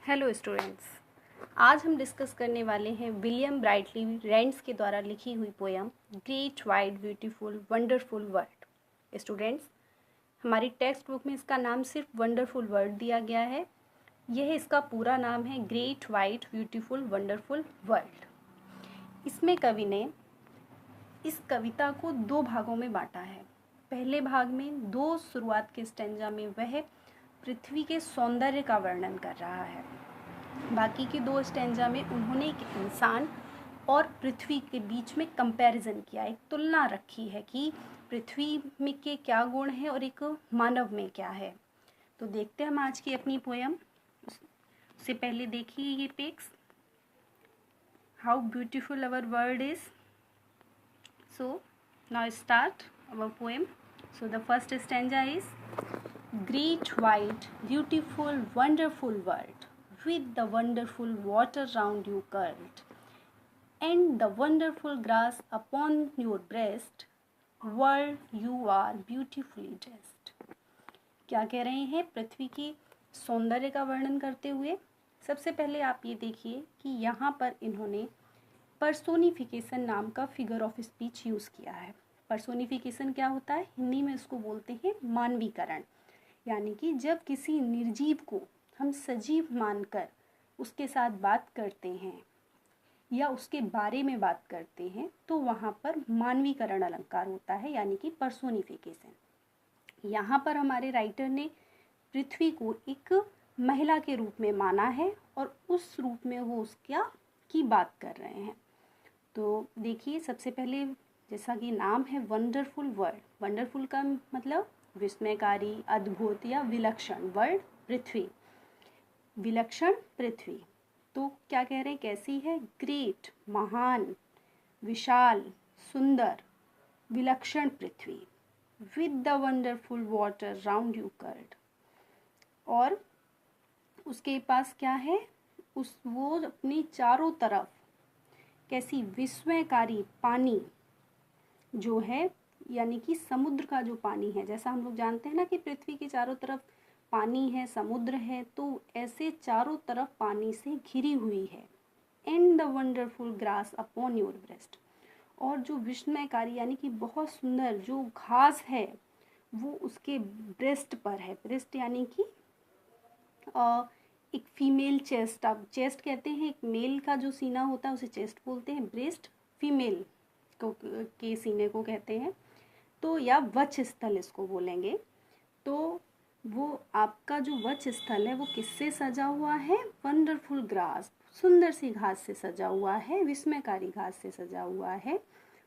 Hello students, आज हम discuss करने वाले हैं विलियम ब्राइटली रेंड्स के द्वारा लिखी हुई poem great wide beautiful wonderful world. Students, हमारी टेक्स्ट बुक में इसका नाम सिर्फ वंडरफुल वर्ल्ड दिया गया है। यह इसका पूरा नाम है great wide beautiful wonderful world. इसमें कवि ने इस कविता को दो भागों में बांटा है। पहले भाग में दो शुरुआत के स्टेंजा में वह पृथ्वी के सौंदर्य का वर्णन कर रहा है। बाकी के दो स्टेंजा में उन्होंने एक इंसान और पृथ्वी के बीच में कंपैरिजन किया, एक तुलना रखी है कि पृथ्वी में के क्या गुण हैं और एक मानव में क्या है। तो देखते हैं हम आज की अपनी पोयम। उससे पहले देखिए ये pics, how beautiful our world is. So now start our poem. So the first stanza is, great wide beautiful wonderful world, with the wonderful water round you curled, and the wonderful grass upon your breast, world you are beautifully dressed. क्या कह रहे हैं पृथ्वी की सौंदर्य का वर्णन करते हुए? सबसे पहले आप ये देखिए कि यहाँ पर इन्होंने पर्सोनिफिकेशन नाम का फिगर ऑफ स्पीच यूज़ किया है। पर्सोनिफिकेशन क्या होता है? हिंदी में इसको बोलते हैं मानवीकरण। यानी कि जब किसी निर्जीव को हम सजीव मानकर उसके साथ बात करते हैं या उसके बारे में बात करते हैं तो वहाँ पर मानवीकरण अलंकार होता है, यानी कि पर्सोनिफिकेशन। यहाँ पर हमारे राइटर ने पृथ्वी को एक महिला के रूप में माना है और उस रूप में वो उसका की बात कर रहे हैं। तो देखिए, सबसे पहले जैसा कि नाम है वंडरफुल वर्ल्ड, वंडरफुल का मतलब विस्मयकारी, अद्भुत या विलक्षण। वर्ल्ड पृथ्वी, विलक्षण पृथ्वी। तो क्या कह रहे हैं, कैसी है? ग्रेट, महान, विशाल, सुंदर, विलक्षण पृथ्वी। With the wonderful water round you curled, और उसके पास क्या है? वो अपनी चारों तरफ कैसी विस्मयकारी पानी जो है, यानी कि समुद्र का जो पानी है, जैसा हम लोग जानते हैं ना कि पृथ्वी के चारों तरफ पानी है, समुद्र है, तो ऐसे चारों तरफ पानी से घिरी हुई है। And the wonderful grass upon your breast, और जो विस्मयकारी यानी कि बहुत सुंदर जो घास है वो उसके ब्रेस्ट पर है। ब्रेस्ट यानी कि एक फीमेल चेस्ट, आप चेस्ट कहते हैं, एक मेल का जो सीना होता है उसे चेस्ट बोलते हैं, ब्रेस्ट फीमेल के सीने को कहते हैं। तो या वक्ष स्थल इसको बोलेंगे। तो वो आपका जो वक्ष स्थल है वो किससे सजा हुआ है? वंडरफुल ग्रास, सुंदर सी घास से सजा हुआ है, विस्मयकारी घास से सजा हुआ है।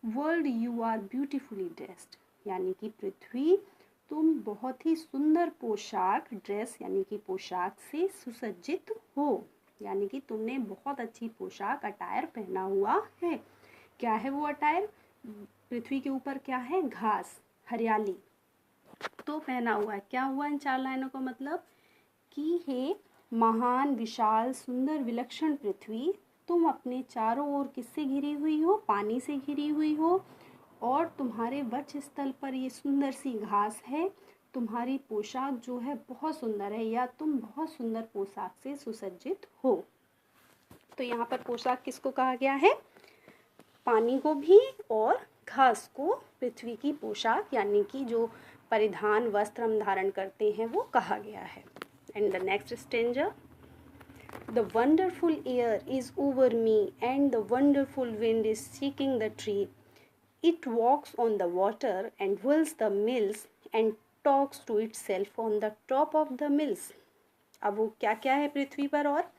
World you are beautifully dressed, यानी कि पृथ्वी तुम बहुत ही सुंदर पोशाक, ड्रेस यानी कि पोशाक से सुसज्जित हो, यानी कि तुमने बहुत अच्छी पोशाक, अटायर पहना हुआ है। क्या है वो अटायर? पृथ्वी के ऊपर क्या है? घास, हरियाली तो पहना हुआ है। क्या हुआ इन चार लाइनों का मतलब कि हे महान, विशाल, सुंदर, विलक्षण पृथ्वी, तुम अपने चारों ओर किससे घिरी हुई हो? पानी से घिरी हुई हो, और तुम्हारे वक्ष स्थल पर ये सुंदर सी घास है। तुम्हारी पोशाक जो है बहुत सुंदर है, या तुम बहुत सुंदर पोशाक से सुसज्जित हो। तो यहाँ पर पोशाक किसको कहा गया है? पानी को भी और घास को पृथ्वी की पोशाक यानी कि जो परिधान वस्त्र हम धारण करते हैं वो कहा गया है। And the next stanza, the wonderful air is over me and the wonderful wind is seeking the tree, it walks on the water and wheels the mills and talks to itself on the top of the mills. अब वो क्या क्या है पृथ्वी पर? और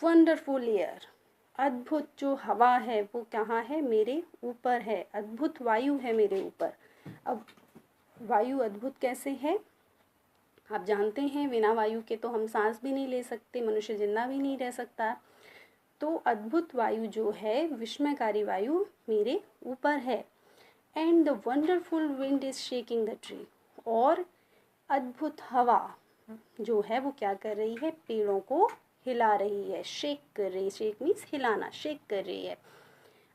wonderful air, अद्भुत जो हवा है वो कहाँ है? मेरे ऊपर है। अद्भुत वायु है मेरे ऊपर। अब वायु अद्भुत कैसे है? आप जानते हैं बिना वायु के तो हम सांस भी नहीं ले सकते, मनुष्य जिंदा भी नहीं रह सकता। तो अद्भुत वायु जो है, विस्मयकारी वायु मेरे ऊपर है। And the wonderful wind is shaking the tree, और अद्भुत हवा जो है वो क्या कर रही है? पेड़ों को हिला रही है, शेक कर रही है। शेक मीन्स हिलाना, शेक कर रही है।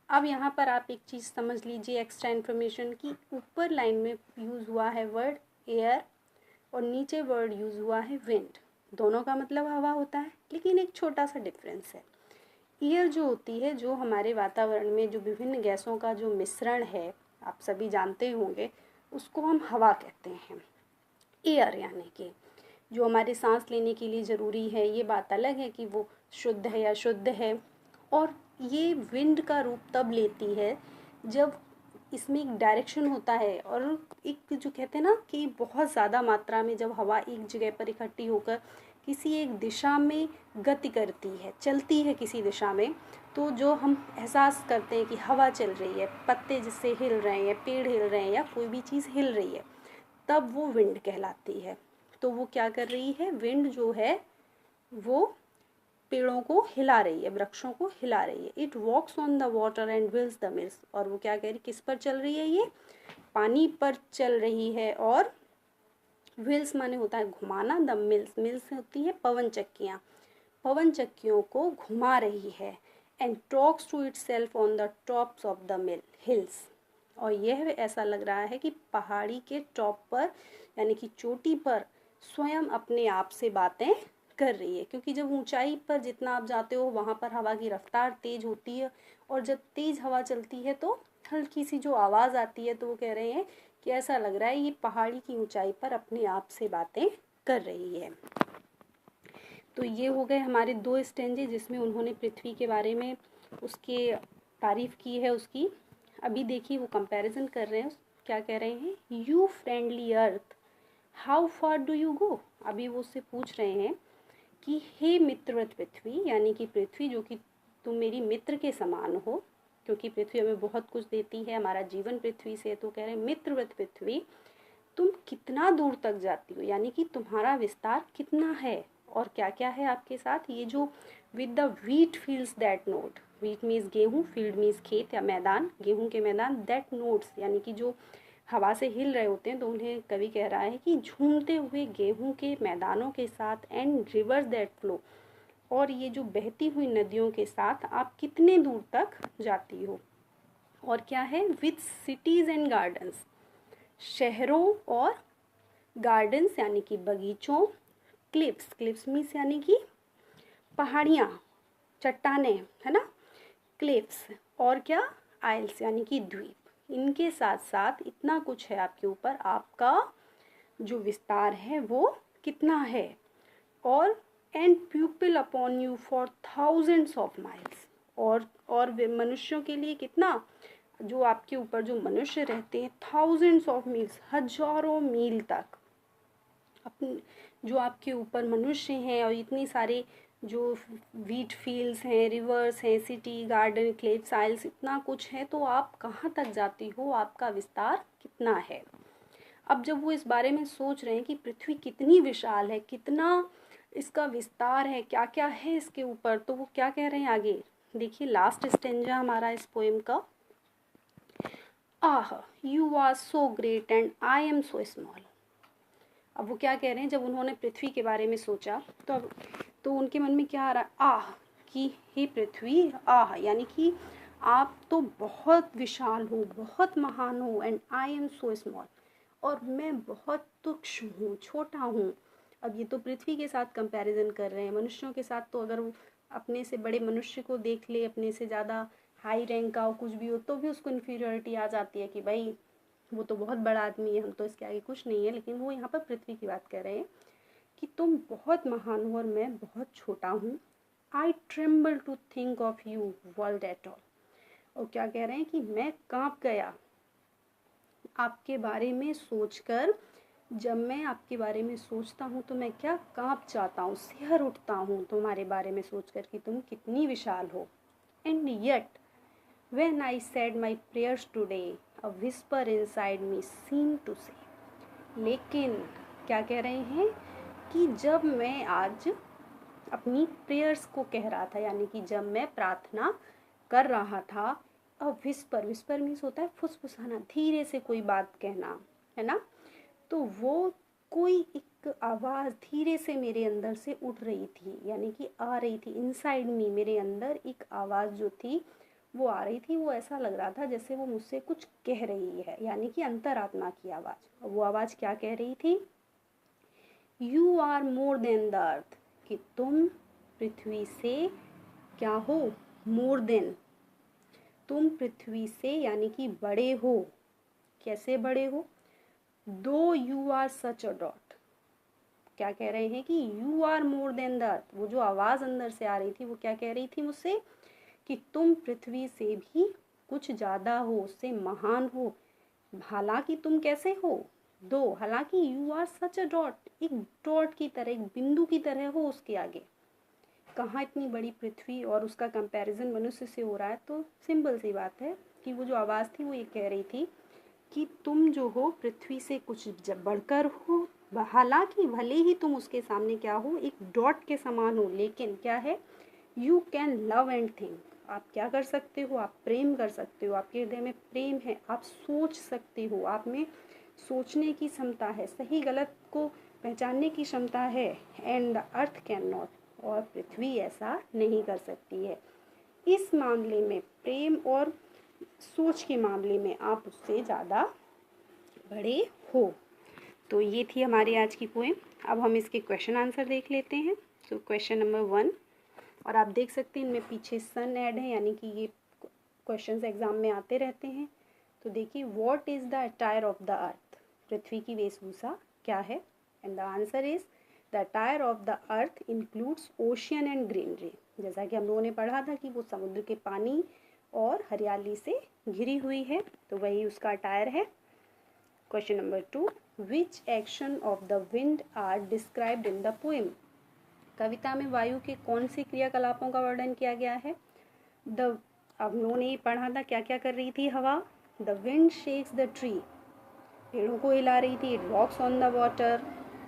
अब यहाँ पर आप एक चीज़ समझ लीजिए एक्स्ट्रा इन्फॉर्मेशन की, ऊपर लाइन में यूज़ हुआ है वर्ड एयर और नीचे वर्ड यूज़ हुआ है विंड। दोनों का मतलब हवा होता है, लेकिन एक छोटा सा डिफरेंस है। एयर जो होती है, जो हमारे वातावरण में जो विभिन्न गैसों का जो मिश्रण है, आप सभी जानते होंगे, उसको हम हवा कहते हैं। एयर यानी कि जो हमारे सांस लेने के लिए ज़रूरी है, ये बात अलग है कि वो शुद्ध है या शुद्ध है। और ये विंड का रूप तब लेती है जब इसमें एक डायरेक्शन होता है, और एक जो कहते हैं ना कि बहुत ज़्यादा मात्रा में जब हवा एक जगह पर इकट्ठी होकर किसी एक दिशा में गति करती है, चलती है किसी दिशा में, तो जो हम एहसास करते हैं कि हवा चल रही है, पत्ते जिससे हिल रहे हैं, पेड़ हिल रहे हैं, या कोई भी चीज़ हिल रही है, तब वो विंड कहलाती है। तो वो क्या कर रही है, विंड जो है वो पेड़ों को हिला रही है, वृक्षों को हिला रही है। It walks on the water and wheels the mills. और वो क्या कह रही, किस पर चल रही है, ये पानी पर चल रही है। और व्हील्स माने होता है घुमाना, द मिल्स, मिल्स होती है पवन चक्कियाँ, पवन चक्कियों को घुमा रही है। And talks to itself on the tops of the mill hills. और यह ऐसा लग रहा है कि पहाड़ी के टॉप पर यानी कि चोटी पर स्वयं अपने आप से बातें कर रही है, क्योंकि जब ऊंचाई पर जितना आप जाते हो वहाँ पर हवा की रफ्तार तेज होती है, और जब तेज हवा चलती है तो हल्की सी जो आवाज़ आती है, तो वो कह रहे हैं कि ऐसा लग रहा है ये पहाड़ी की ऊंचाई पर अपने आप से बातें कर रही है। तो ये हो गए हमारे 2 स्टेंजे जिसमें उन्होंने पृथ्वी के बारे में उसके तारीफ की है उसकी। अभी देखिए वो कंपैरिजन कर रहे हैं, क्या कह रहे हैं, you friendly earth how far do you go. अभी वो उससे पूछ रहे हैं कि हे मित्रवत पृथ्वी, यानी कि पृथ्वी जो कि तुम मेरी मित्र के समान हो, क्योंकि पृथ्वी हमें बहुत कुछ देती है, हमारा जीवन पृथ्वी से। तो कह रहे हैं मित्रवत पृथ्वी तुम कितना दूर तक जाती हो, यानी कि तुम्हारा विस्तार कितना है और क्या क्या है आपके साथ। ये जो with the wheat fields that note, wheat means गेहूँ, फील्ड मीन्स खेत या मैदान, गेहूँ के मैदान, दैट नोट्स यानी कि जो हवा से हिल रहे होते हैं, तो उन्हें कवि कह रहा है कि झूमते हुए गेहूं के मैदानों के साथ, एंड रिवर्स दैट फ्लो, और ये जो बहती हुई नदियों के साथ आप कितने दूर तक जाती हो। और क्या है, विथ सिटीज़ एंड गार्डन्स, शहरों और गार्डन्स यानी कि बगीचों, क्लिफ्स, क्लिफ्स मीन्स यानी कि पहाड़ियाँ, चट्टानें, है ना, क्लिफ्स, और क्या, आइल्स यानी कि द्वीप, इनके साथ साथ इतना कुछ है आपके ऊपर, आपका जो विस्तार है वो कितना है। और and प्यूपिल upon you for thousands of miles, और मनुष्यों के लिए कितना, जो आपके ऊपर जो मनुष्य रहते हैं, थाउजेंड्स ऑफ मील्स, हजारों मील तक अपने जो आपके ऊपर मनुष्य हैं, और इतनी सारे जो व्हीट फील्ड्स हैं, रिवर्स हैं, सिटी, गार्डन, क्लिफ्स, आइल्स, इतना कुछ है, तो आप कहाँ तक जाती हो, आपका विस्तार कितना है। अब जब वो इस बारे में सोच रहे हैं कि पृथ्वी कितनी विशाल है, कितना इसका विस्तार है, क्या क्या है इसके ऊपर, तो वो क्या कह रहे हैं आगे देखिए, लास्ट स्टेंजा हमारा इस पोएम का, ah you are so great and I am so small. अब वो क्या कह रहे हैं, जब उन्होंने पृथ्वी के बारे में सोचा तो उनके मन में क्या आ रहा है, आह, कि हे पृथ्वी, आह यानी कि आप तो बहुत विशाल हो, बहुत महान हो, and I am so small, और मैं बहुत तुच्छ हूँ, छोटा हूँ। अब ये तो पृथ्वी के साथ कंपैरिजन कर रहे हैं, मनुष्यों के साथ तो अगर वो अपने से बड़े मनुष्य को देख ले, अपने से ज़्यादा हाई रैंक का हो, कुछ भी हो, तो भी उसको इन्फीरियरिटी आ जाती है कि भाई वो तो बहुत बड़ा आदमी है, हम तो इसके आगे कुछ नहीं है। लेकिन वो यहाँ पर पृथ्वी की बात कर रहे हैं कि तुम बहुत महान हो और मैं बहुत छोटा हूँ। I tremble to think of you world at all. और क्या कह रहे हैं कि मैं कांप गया आपके बारे में सोचकर, जब मैं आपके बारे में सोचता हूँ तो मैं क्या कांप जाता हूँ, सिहर उठता हूँ तुम्हारे बारे में सोचकर कि तुम कितनी विशाल हो। And yet when I said my prayers today a whisper inside me seem to say. लेकिन क्या कह रहे हैं कि जब मैं आज अपनी प्रेयर्स को कह रहा था, यानी कि जब मैं प्रार्थना कर रहा था, अ विस्पर, विस्पर मीन्स होता है फुसफुसाना, धीरे से कोई बात कहना, है ना, तो वो कोई एक आवाज़ धीरे से मेरे अंदर से उठ रही थी, यानी कि आ रही थी, इनसाइड मी, मेरे अंदर एक आवाज़ जो थी वो आ रही थी। वो ऐसा लग रहा था जैसे वो मुझसे कुछ कह रही है, यानी कि अंतरात्मा की आवाज़। वो आवाज़ क्या कह रही थी, you are more than the earth, कि तुम पृथ्वी से क्या हो, मोर देन, तुम पृथ्वी से यानी कि बड़े हो। कैसे बड़े हो? Though you are such a dot, क्या कह रहे हैं कि you are more than the earth. वो जो आवाज़ अंदर से आ रही थी वो क्या कह रही थी मुझसे, कि तुम पृथ्वी से भी कुछ ज़्यादा हो, उससे महान हो। हालांकि तुम कैसे हो, दो, हालांकि you are such a dot, एक डॉट की तरह, एक बिंदु की तरह हो उसके आगे। कहाँ इतनी बड़ी पृथ्वी और उसका कंपैरिजन मनुष्य से हो रहा है, तो सिंपल सी बात है कि वो जो आवाज़ थी वो ये कह रही थी कि तुम जो हो पृथ्वी से कुछ बढ़कर हो। हालांकि भले ही तुम उसके सामने क्या हो, एक डॉट के समान हो, लेकिन क्या है, you can love and think, आप क्या कर सकते हो, आप प्रेम कर सकते हो, आपके हृदय में प्रेम है, आप सोच सकते हो, आप में सोचने की क्षमता है, सही गलत को पहचानने की क्षमता है। And the earth can not, और पृथ्वी ऐसा नहीं कर सकती है। इस मामले में, प्रेम और सोच के मामले में आप उससे ज़्यादा बड़े हो। तो ये थी हमारी आज की पोएम। अब हम इसके क्वेश्चन आंसर देख लेते हैं। तो क्वेश्चन नंबर 1, और आप देख सकते हैं इनमें पीछे सन ऐड है, यानी कि ये क्वेश्चंस एग्जाम में आते रहते हैं। तो देखिए, what is the attire of the earth, पृथ्वी की वेशभूषा क्या है? And the answer is the attire of the earth includes ocean and greenery. जैसा कि हम लोगों ने पढ़ा था कि वो समुद्र के पानी और हरियाली से घिरी हुई है, तो वही उसका अटायर है। Question number 2, which action of the wind are described in the poem, कविता में वायु के कौन से क्रियाकलापों का वर्णन किया गया है? अब उन्होंने ये पढ़ा था क्या क्या कर रही थी हवा। The wind shakes the tree, पेड़ों को हिला रही थी। It walks on the water,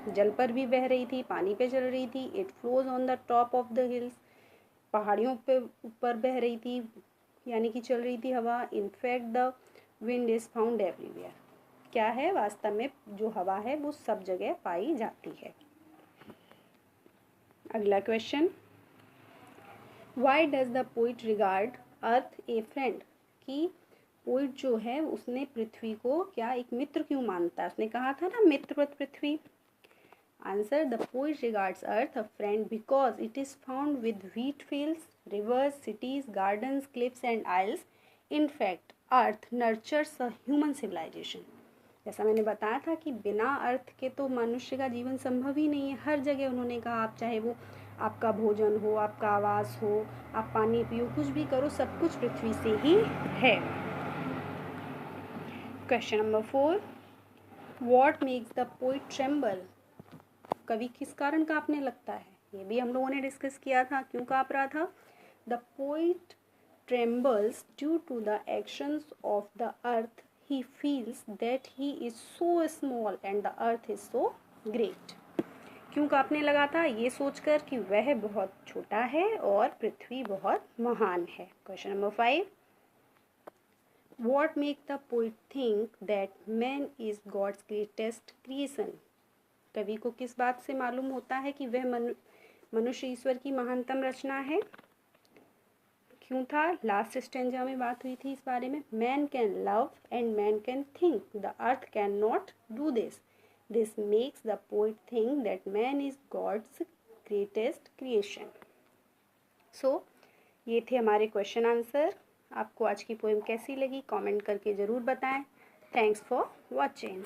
जल पर भी बह रही थी, पानी पे चल रही थी। It flows on the top of the hills, पहाड़ियों पे ऊपर बह रही थी, यानी कि चल रही थी हवा। In fact the wind is found everywhere, क्या है, वास्तव में जो हवा है वो सब जगह पाई जाती है। अगला question, why does the poet regard earth A friend, कि पोइट जो है उसने पृथ्वी को क्या एक मित्र क्यों मानता है? उसने कहा था ना मित्रवत पृथ्वी। Answer, the poet regards earth a friend because it is found with wheat fields, rivers, cities, gardens, cliffs and isles. In fact earth nurtures a human civilization. जैसा मैंने बताया था कि बिना अर्थ के तो मनुष्य का जीवन संभव ही नहीं है। हर जगह उन्होंने कहा, आप चाहे वो आपका भोजन हो, आपका आवास हो, आप पानी पियो, कुछ भी करो, सब कुछ पृथ्वी से ही है। Question number 4, what makes the poet tremble, कवि किस कारण कांपने लगता है? ये भी हम लोगों ने डिस्कस किया था, क्यों कांप रहा था? The poet trembles due to the actions of the earth, he feels that he is so small and the earth is so great। क्यों कांपने लगा था? ये सोचकर कि वह बहुत छोटा है और पृथ्वी बहुत महान है। Question number 5, what make the poet think that man is God's greatest creation, कवि को किस बात से मालूम होता है कि वह मनुष्य ईश्वर की महानतम रचना है? क्यों था? लास्ट स्टेंजा में बात हुई थी इस बारे में। Man can love and man can think, the earth can not do this. This makes the poet think that man is God's greatest creation. So ये थे हमारे क्वेश्चन आंसर। आपको आज की पोएम कैसी लगी कमेंट करके ज़रूर बताएं। Thanks for watching.